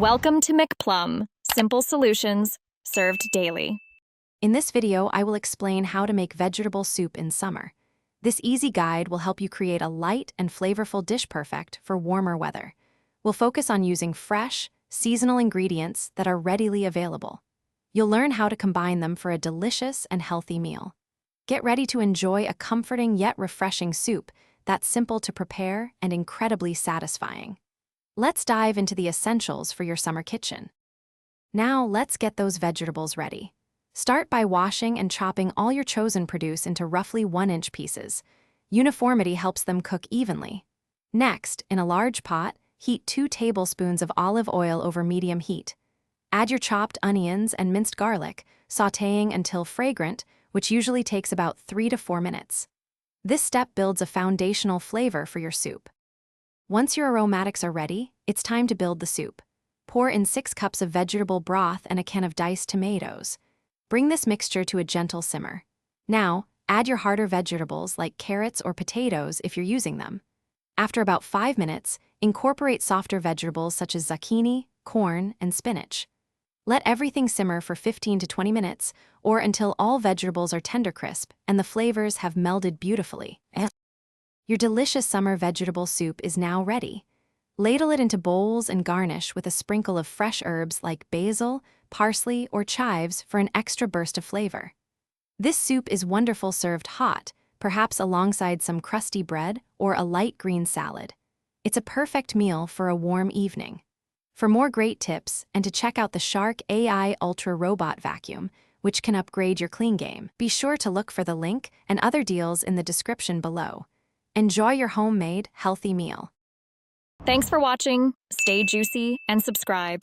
Welcome to McPlum, simple solutions served daily. In this video, I will explain how to make vegetable soup in summer. This easy guide will help you create a light and flavorful dish perfect for warmer weather. We'll focus on using fresh, seasonal ingredients that are readily available. You'll learn how to combine them for a delicious and healthy meal. Get ready to enjoy a comforting yet refreshing soup that's simple to prepare and incredibly satisfying. Let's dive into the essentials for your summer kitchen. Now, let's get those vegetables ready. Start by washing and chopping all your chosen produce into roughly 1-inch pieces. Uniformity helps them cook evenly. Next, in a large pot, heat 2 tablespoons of olive oil over medium heat. Add your chopped onions and minced garlic, sautéing until fragrant, which usually takes about 3 to 4 minutes. This step builds a foundational flavor for your soup. Once your aromatics are ready, it's time to build the soup. Pour in 6 cups of vegetable broth and a can of diced tomatoes. Bring this mixture to a gentle simmer. Now, add your harder vegetables like carrots or potatoes if you're using them. After about 5 minutes, incorporate softer vegetables such as zucchini, corn, and spinach. Let everything simmer for 15 to 20 minutes, or until all vegetables are tender crisp and the flavors have melded beautifully. Your delicious summer vegetable soup is now ready. Ladle it into bowls and garnish with a sprinkle of fresh herbs like basil, parsley, or chives for an extra burst of flavor. This soup is wonderful served hot, perhaps alongside some crusty bread or a light green salad. It's a perfect meal for a warm evening. For more great tips and to check out the Shark AI Ultra Robot Vacuum, which can upgrade your clean game, be sure to look for the link and other deals in the description below. Enjoy your homemade, healthy meal. Thanks for watching. Stay juicy and subscribe.